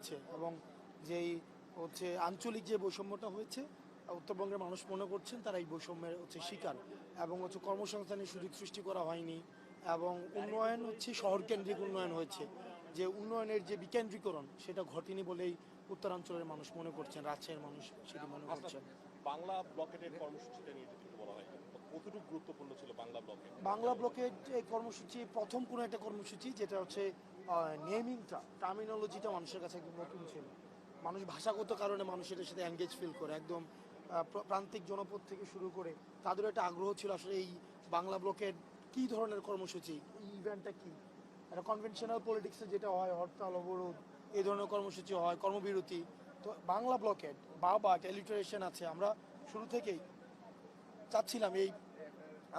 হয়েছে এবং যেই হচ্ছে আঞ্চলিক যে বৈষম্যটা হয়েছে উত্তরবঙ্গের মানুষ মনে করছেন তারা এই বৈষম্যের হচ্ছে শিকার এবং হচ্ছে কর্মসংস্থানের সুযোগ সৃষ্টি করা হয়নি এবং উন্নয়ন হচ্ছে শহরকেন্দ্রিক উন্নয়ন হয়েছে, যে উন্নয়নের যে বিকেন্দ্রীকরণ সেটা ঘটেনি বলেই উত্তরাঞ্চলের মানুষ মনে করছেন, রাজশাহীর মানুষ সেটি মনে করছেন। বাংলা ব্লকেটের কর্মসূচিটা নিয়ে যদি একটু বলা হয়, কতটুকু গুরুত্বপূর্ণ ছিল বাংলা ব্লকে? বাংলা ব্লকের এই কর্মসূচি প্রথম কোনো একটা কর্মসূচি যেটা হচ্ছে নেমিংটা, টার্মিনোলজিটা মানুষের কাছে একদম নতুন ছিল। মানুষ ভাষাগত কারণে মানুষ এটার সাথে এঙ্গেজ ফিল করে, একদম প্রান্তিক জনপদ থেকে শুরু করে তাদের একটা আগ্রহ ছিল আসলে এই বাংলা ব্লকের কী ধরনের কর্মসূচি, এই ইভেন্টটা কী। একটা কনভেনশনাল পলিটিক্সে যেটা হয় হরতাল অবরোধ এই ধরনের কর্মসূচি হয়, কর্মবিরতি, তো বাংলা ব্লকেট বা একটা লিটারেশন আছে। আমরা শুরু থেকেই চাচ্ছিলাম এই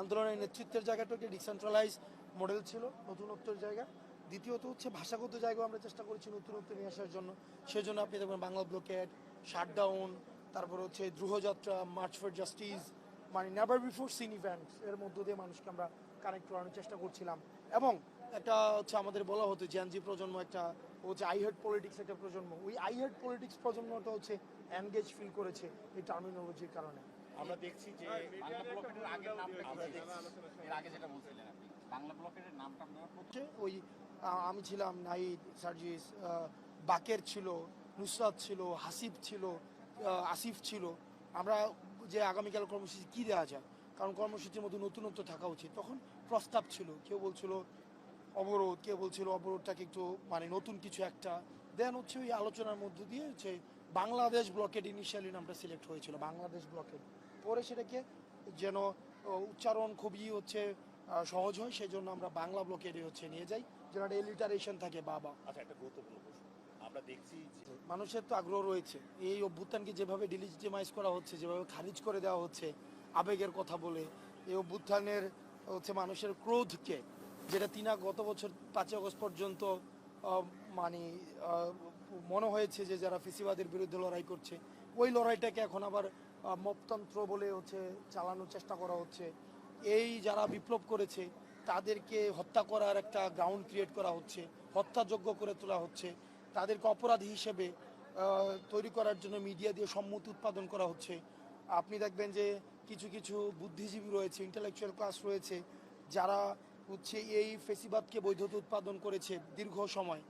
আন্দোলনের নেতৃত্বের জায়গাটা একটা ডিসেন্ট্রালাইজ মডেল ছিল, নতুনত্বের জায়গা। দ্বিতীয়ত হচ্ছে ভাষাগত জায়গাও আমরা চেষ্টা করেছি নতুনত্ব নিয়ে আসার জন্য। সেজন্য আপনি দেখবেন বাংলা ব্লকেট, শাটডাউন, তারপর হচ্ছে দ্রুহযাত্রা, মার্চ ফর জাস্টিস, মানে নেভার বিফোর সিন ইভেন্টস এর মধ্য দিয়ে মানুষকে আমরা কানেক্ট করানোর চেষ্টা করছিলাম। এবং একটা হচ্ছে আমাদের বলা হতো জেনজি প্রজন্ম, একটা হচ্ছে আই হেড পলিটিক্স একটা প্রজন্ম, ওই আই হেড পলিটিক্স প্রজন্মটা হচ্ছে এনগেজ ফিল করেছে এই টার্মিনোলজির কারণে। আমরা দেখছি যে বাংলা ব্লকেটের আগের নামটা আমরা এর আগে যেটা বলছিলেন আপনি বাংলা ব্লকেটের নামটা আপনারা ওই আমি ছিলাম, নাহিদ, সার্জিস, বাকের ছিল, নুসরাত ছিল, হাসিব ছিল, আসিফ ছিল। আমরা যে আগামীকাল কর্মসূচি কী দেওয়া যায়, কারণ কর্মসূচির মধ্যে নতুনত্ব থাকা উচিত, তখন প্রস্তাব ছিল। কেউ বলছিল অবরোধ, কেউ বলছিল অবরোধটাকে একটু মানে নতুন কিছু একটা দেন হচ্ছে ওই আলোচনার মধ্য দিয়ে হচ্ছে বাংলাদেশ ব্লকেট ইনিশিয়ালি নামটা সিলেক্ট হয়েছিল, বাংলাদেশ ব্লকেট। পরে সেটাকে যেন উচ্চারণ খুবই হচ্ছে সহজ হয়, সেই জন্য আমরা বাংলা ব্লকেটে হচ্ছে নিয়ে যাই, যেন একটা এলিটারেশন থাকে বাবা। আচ্ছা, একটা গুরুত্বপূর্ণ প্রশ্ন। আমরা দেখছি যে মানুষের তো আগ্রহ রয়েছে, এই অভ্যুত্থানকে যেভাবে ডিলিজিটিমাইজ করা হচ্ছে, যেভাবে খারিজ করে দেওয়া হচ্ছে আবেগের কথা বলে, এই অভ্যুত্থানের হচ্ছে মানুষের ক্রোধকে, যেটা গত বছর 5 আগস্ট পর্যন্ত মানে মনে হয়েছে যে যারা ফেসিবাদের বিরুদ্ধে লড়াই করছে, ওই লড়াইটাকে এখন আবার মপতন্ত্র বলে হচ্ছে চালানোর চেষ্টা করা হচ্ছে। এই যারা বিপ্লব করেছে তাদেরকে হত্যা করার একটা গ্রাউন্ড ক্রিয়েট করা হচ্ছে, হত্যাযোগ্য করে তোলা হচ্ছে, তাদেরকে অপরাধী হিসেবে তৈরি করার জন্য মিডিয়া দিয়ে সম্মতি উৎপাদন করা হচ্ছে। আপনি দেখবেন যে কিছু কিছু বুদ্ধিজীবী রয়েছে, ইন্টেলেকচুয়াল ক্লাস রয়েছে, যারা হচ্ছে এই ফেসিবাদকে বৈধতা উৎপাদন করেছে দীর্ঘ সময়,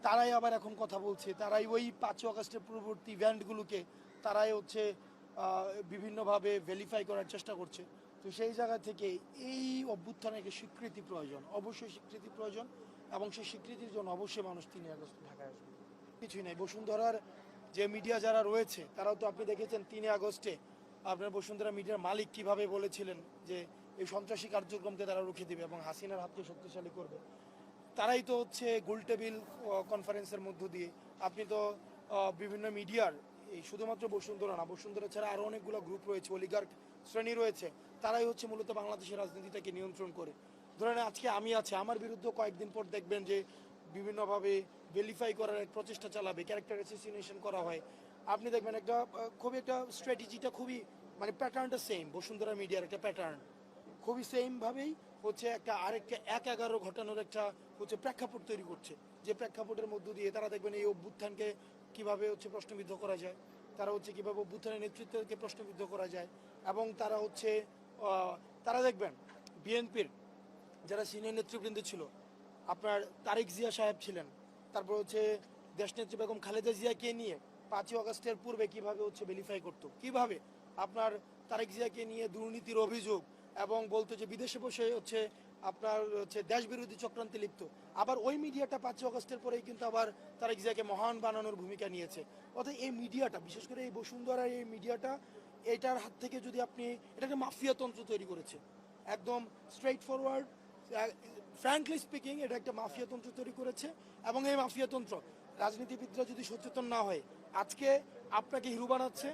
তারাই আবার এখন কথা বলছে, তারাই ওই 5 আগস্টের পূর্ববর্তী ইভেন্টগুলোকে তারাই হচ্ছে বিভিন্নভাবে ভেরিফাই করার চেষ্টা করছে। তো সেই জায়গা থেকে এই অভ্যুত্থানের স্বীকৃতি প্রয়োজন, অবশ্যই স্বীকৃতি প্রয়োজন, এবং সেই স্বীকৃতির জন্য অবশ্যই মানুষ 3 আগস্ট ঢাকায় আসবে। কিছুই নাই, বসুন্ধরার যে মিডিয়া যারা রয়েছে তারাও তো আপনি দেখেছেন 3 আগস্টে আপনার বসুন্ধরা মিডিয়ার মালিক কিভাবে বলেছিলেন যে এই সন্ত্রাসী কার্যক্রমকে তারা রুখে দেবে এবং হাসিনার হাতকে শক্তিশালী করবে। তারাই তো হচ্ছে গোলটেবিল কনফারেন্সের মধ্য দিয়ে আপনি তো বিভিন্ন মিডিয়ার, এই শুধুমাত্র বসুন্ধরা না, বসুন্ধরা ছাড়া আরও অনেকগুলো গ্রুপ রয়েছে, অলিগার্ক শ্রেণী রয়েছে, তারাই হচ্ছে মূলত বাংলাদেশের রাজনীতিটাকে নিয়ন্ত্রণ করে। ধরেন আজকে আমি আছে, আমার বিরুদ্ধে কয়েকদিন পর দেখবেন যে বিভিন্নভাবে ভেরিফাই করার এক প্রচেষ্টা চালাবে, ক্যারেক্টার অ্যাসোসিয়েশন করা হয়। আপনি দেখবেন একটা খুবই একটা স্ট্র্যাটেজিটা খুবই মানে প্যাটার্নটা সেম, বসুন্ধরা মিডিয়ার একটা প্যাটার্ন খুবই সেমভাবেই হচ্ছে একটা আরেকটা 1/11 ঘটানোর একটা হচ্ছে প্রেক্ষাপট তৈরি করছে, যে প্রেক্ষাপটের মধ্য দিয়ে তারা দেখবেন এই অভ্যুত্থানকে কীভাবে হচ্ছে প্রশ্নবিদ্ধ করা যায়, তারা হচ্ছে কীভাবে অভ্যুত্থানের নেতৃত্বকে প্রশ্নবিদ্ধ করা যায়, এবং তারা হচ্ছে তারা দেখবেন বিএনপির যারা সিনিয়র নেতৃবৃন্দ ছিল, আপনার তারেক জিয়া সাহেব ছিলেন, তারপর হচ্ছে দেশনেত্রী বেগম খালেদা জিয়াকে নিয়ে 5 আগস্টের পূর্বে কিভাবে হচ্ছে ভেরিফাই করতো, কিভাবে আপনার তারেক জিয়াকে নিয়ে দুর্নীতির অভিযোগ এবং বলতো যে বিদেশে বসে হচ্ছে আপনার হচ্ছে দেশ বিরোধী চক্রান্তে লিপ্ত। আবার ওই মিডিয়াটা 5 আগস্টের পরেই কিন্তু আবার তারেক জিয়াকে মহান বানানোর ভূমিকা নিয়েছে। অর্থাৎ এই মিডিয়াটা, বিশেষ করে এই বসুন্ধরার এই মিডিয়াটা, এটার হাত থেকে যদি আপনি এটাকে মাফিয়াতন্ত্র তৈরি করেছে, একদম স্ট্রেইট ফরওয়ার্ড, ফ্র্যাঙ্কলি স্পিকিং এটা একটা মাফিয়াতন্ত্র তৈরি করেছে। এবং এই মাফিয়াতন্ত্র রাজনীতিবিদরা যদি সচেতন না হয়, আজকে আপনাকে হিরো বানাচ্ছে,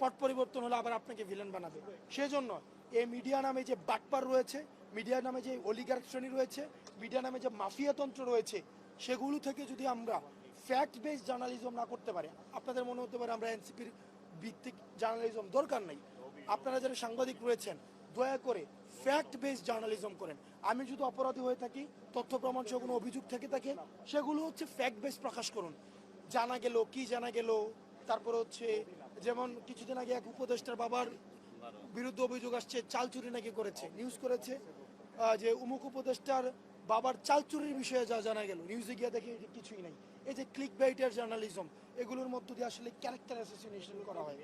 পট পরিবর্তন হলে আবার আপনাকে ভিলেন বানাবে। সেজন্য এই মিডিয়া নামে যে বাটপার রয়েছে, মিডিয়া নামে যে অলিগার্ক শ্রেণী রয়েছে, মিডিয়া নামে যে মাফিয়াতন্ত্র রয়েছে, সেগুলো থেকে যদি আমরা ফ্যাক্ট বেসড জার্নালিজম না করতে পারি, আপনাদের মনে হতে পারে আমরা এনসিপির ভিত্তিক জার্নালিজম দরকার নেই, আপনারা যারা সাংবাদিক রয়েছেন দয়া করে ফ্যাক্ট বেসড জার্নালিজম করেন। আমি যদি অপরাধী হয়ে থাকি, তথ্য প্রমাণ সহ কোনো অভিযোগ থেকে থাকে, সেগুলো হচ্ছে ফ্যাক্ট বেসড প্রকাশ করুন। জানা গেল কি জানা গেল, তারপর হচ্ছে যেমন কিছুদিন আগে এক উপদেষ্টার বাবার বিরুদ্ধে অভিযোগ আসছে চাল চুরি নাকি করেছে, নিউজ করেছে যে উমুক উপদেষ্টার বাবার চাল চুরির বিষয়ে যা জানা গেল, নিউজে গিয়ে দেখে এটা কিছুই নাই। এই যে ক্লিক বাইটার জার্নালিজম, এগুলোর মধ্য দিয়ে আসলে ক্যারেক্টার অ্যাসোসিয়েশন করা হয়।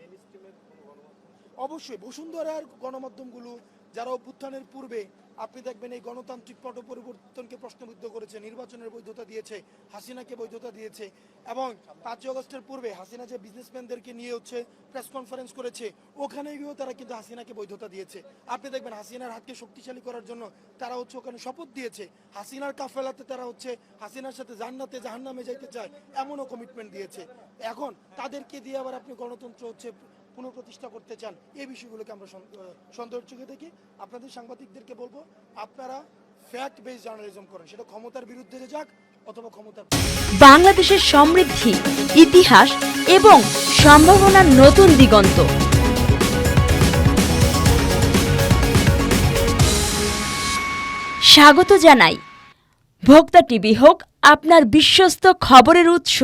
অবশ্যই বসুন্ধরার গণমাধ্যমগুলো যারা অভ্যুত্থানের পূর্বে আপনি দেখবেন এই গণতান্ত্রিক পট পরিবর্তনকে প্রশ্নবিদ্ধ করেছে, নির্বাচনের বৈধতা দিয়েছে, হাসিনাকে বৈধতা দিয়েছে, এবং 5ই আগস্টের পূর্বে হাসিনা যে বিজনেসম্যানদেরকে নিয়ে হচ্ছে প্রেস কনফারেন্স করেছে, ওখানে গিয়েও তারা কিন্তু হাসিনাকে বৈধতা দিয়েছে। আপনি দেখবেন হাসিনার হাতকে শক্তিশালী করার জন্য তারা হচ্ছে ওখানে শপথ দিয়েছে, হাসিনার কাফেলাতে তারা হচ্ছে হাসিনার সাথে জান্নাতে জাহান্নামে যাইতে চায় এমনও কমিটমেন্ট দিয়েছে। এখন তাদেরকে দিয়ে আবার আপনি গণতন্ত্র হচ্ছে পুনঃপ্রতিষ্ঠা করতে চান, এই বিষয়গুলোকে আমরা সন্দেহের চোখে দেখি। আপনাদের সাংবাদিকদেরকে বলবো, আপনারা ফ্যাক্ট বেস জার্নালিজম করেন, সেটা ক্ষমতার বিরুদ্ধে যাক অথবা ক্ষমতার। বাংলাদেশের সমৃদ্ধি, ইতিহাস এবং সম্ভাবনার নতুন দিগন্ত। স্বাগত জানাই। ভোক্তা টিভি হোক আপনার বিশ্বস্ত খবরের উৎস।